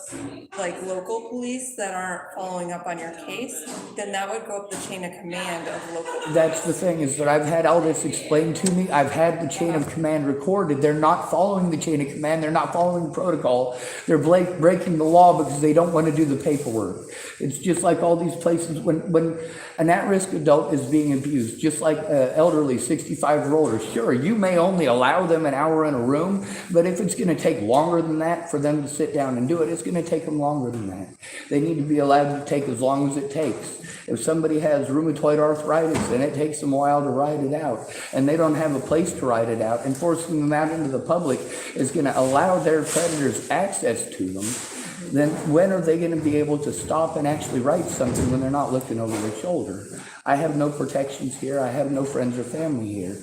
local police that aren't following up on your case, then that would go up the chain of command of local. That's the thing, is that I've had all this explained to me. I've had the chain of command recorded. They're not following the chain of command. They're not following the protocol. They're breaking the law because they don't want to do the paperwork. It's just like all these places when an at-risk adult is being abused, just like elderly 65 or older. Sure, you may only allow them an hour in a room, but if it's going to take longer than that for them to sit down and do it, it's going to take them longer than that. They need to be allowed to take as long as it takes. If somebody has rheumatoid arthritis and it takes them a while to ride it out and they don't have a place to ride it out, and forcing them out into the public is going to allow their predators access to them, then when are they going to be able to stop and actually write something when they're not looking over their shoulder? I have no protections here. I have no friends or family here.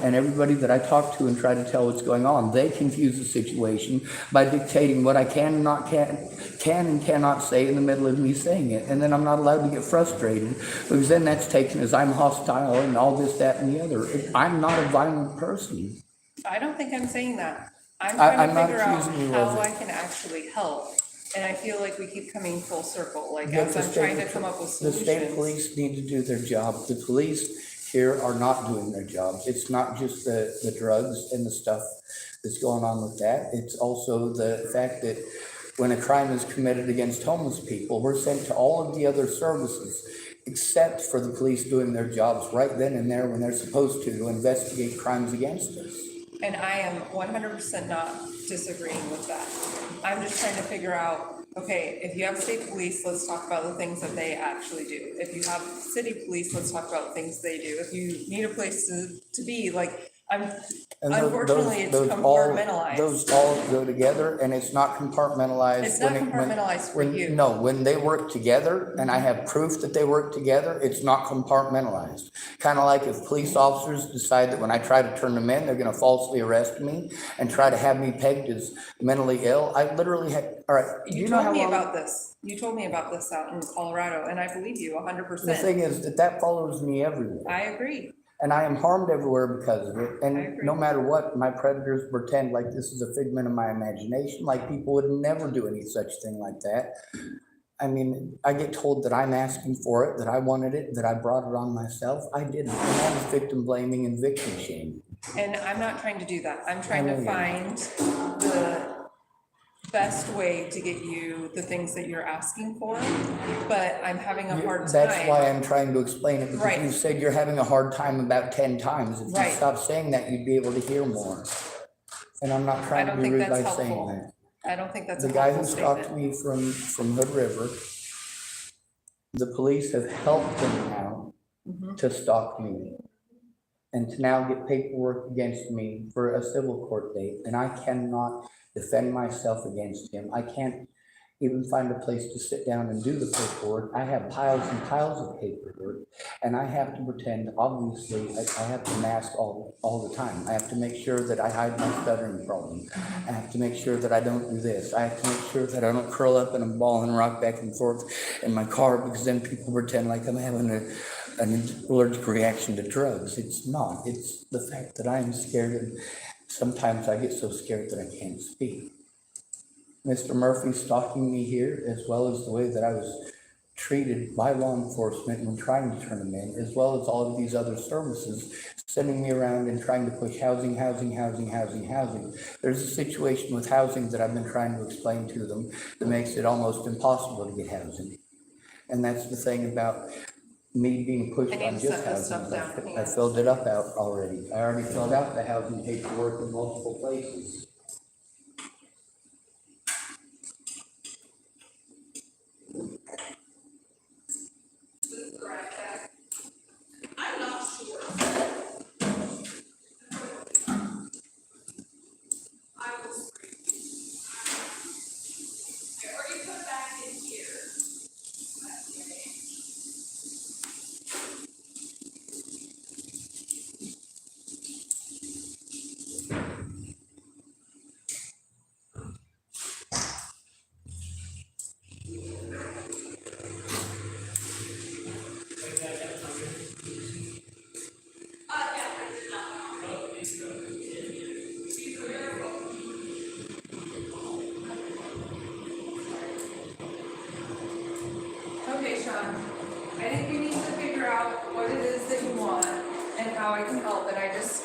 And everybody that I talk to and try to tell what's going on, they confuse the situation by dictating what I can and cannot say in the middle of me saying it. And then I'm not allowed to get frustrated because then that's taken as I'm hostile and all this, that, and the other. I'm not a violent person. I don't think I'm saying that. I'm trying I'm to not figure out accusing you how of it. I can actually help. And I feel like we keep coming full circle, But as the I'm trying to state- come up with The solutions. state police need to do their job. The police here are not doing their jobs. It's not just the drugs and the stuff that's going on with that. It's also the fact that when a crime is committed against homeless people, we're sent to all of the other services except for the police doing their jobs right then and there when they're supposed to investigate crimes against us. And I am 100% not disagreeing with that. I'm just trying to figure out Okay, if you have state police, let's talk about the things that they actually do. If you have city police, let's talk about things they do. If you need a place to be, like, And unfortunately, it's those compartmentalized. all go together, and it's not compartmentalized. It's not compartmentalized for you. No, when they work together, and I have proof that they work together, it's not compartmentalized. Kind of like if police officers decide that when I try to turn them in, they're gonna falsely arrest me and try to have me pegged as mentally ill. I literally had, all right. do You know told how me long- about this. You told me about this out in Colorado, and I believe you The 100%. thing is that follows me everywhere. I agree. And I am harmed everywhere because of it. I And agree. no matter what, my predators pretend like this is a figment of my imagination, like people would never do any such thing like that. I mean, I get told that I'm asking for it, that I wanted it, that I brought it on myself. I didn't. And that is victim blaming and victim shaming. And I'm not trying to do that. I'm trying I to know find the best way to get you the things that you're asking for, but I'm having a hard time. That's why I'm trying to explain it, because Right. you said you're having a hard time about 10 times. If you Right. stop saying that, you'd be able to hear more. And I'm not I trying to don't be think rude by that's saying helpful. that. I don't think that's The a guy who helpful stalked statement. me from Hood River, the police have helped him now to stalk me and to now get paperwork against me for a civil court date. And I cannot defend myself against him. I can't even find a place to sit down and do the paperwork. I have piles and piles of paperwork, and I have to pretend, obviously, I have to mask all the time. I have to make sure that I hide my stuttering problem. I have to make sure that I don't do this. I have to make sure that I don't curl up in a ball and rock back and forth in my car, because then people pretend like I'm having an allergic reaction to drugs. It's not. It's the fact that I am scared, and sometimes I get so scared that I can't speak. Mr. Murphy stalking me here, as well as the way that I was treated by law enforcement when trying to turn them in, as well as all of these other services, sending me around and trying to push housing. There's a situation with housing that I've been trying to explain to them that makes it almost impossible to get housing. And that's the thing about me being pushed I need on to just set this housing. stuff down. I filled it up out already. I already filled out the housing paperwork in multiple places. I'm not sure. I will I already put back in here. Okay, Sean, I think we need to figure out what it is that you want and how I can help, and I just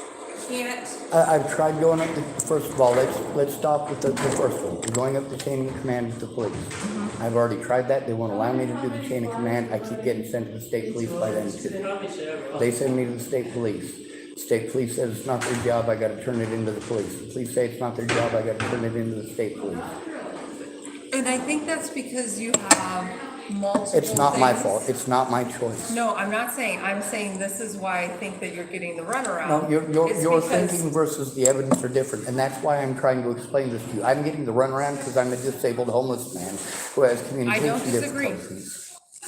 can't. I've tried going up first of all, let's stop with the first one. We're going up the chain of command with the police. I've already tried that. They won't allow me to do the chain of command. I keep getting sent to the state police by them too. They send me to the state police. State police says it's not their job, I gotta turn it into the police. The police say it's not their job, I gotta turn it into the state police. And I think that's because you have multiple It's not my things. fault. It's not my choice. No, I'm not saying, I'm saying this is why I think that you're getting the runaround. No, your It's your because- thinking versus the evidence are different, and that's why I'm trying to explain this to you. I'm getting the runaround because I'm a disabled homeless man who has communication disagree. difficulties.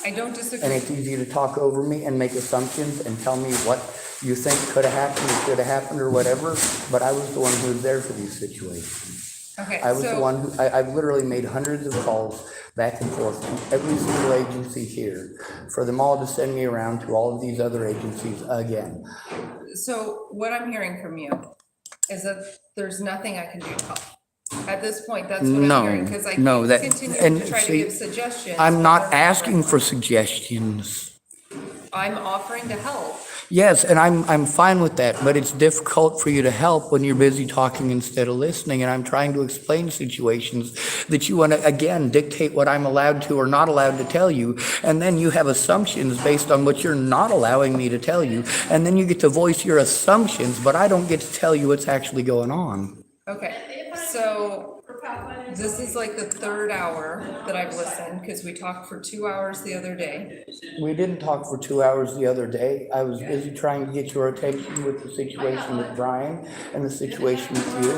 I don't And disagree. it's easy to talk over me and make assumptions and tell me what you think could have happened or should have happened or whatever, but I was the one who was there for these situations. Okay, I was the so, one who, I've literally made hundreds of calls back and forth to every single agency here for them all to send me around to all of these other agencies again. so what I'm hearing from you is that there's nothing I can do to help. At this point, that's what I'm hearing, because I No, that- continue and to try to see, give suggestions. I'm but not that's asking working. for suggestions. I'm offering to help. Yes, and I'm fine with that, but it's difficult for you to help when you're busy talking instead of listening, and I'm trying to explain situations that you want to, again, dictate what I'm allowed to or not allowed to tell you, and then you have assumptions based on what you're not allowing me to tell you, and then you get to voice your assumptions, but I don't get to tell you what's actually going on. Okay, so This is like the third hour that I've listened, because we talked for 2 hours the other day. We didn't talk for 2 hours the other day. I was busy trying to get your attention with the situation with Brian and the situation with you.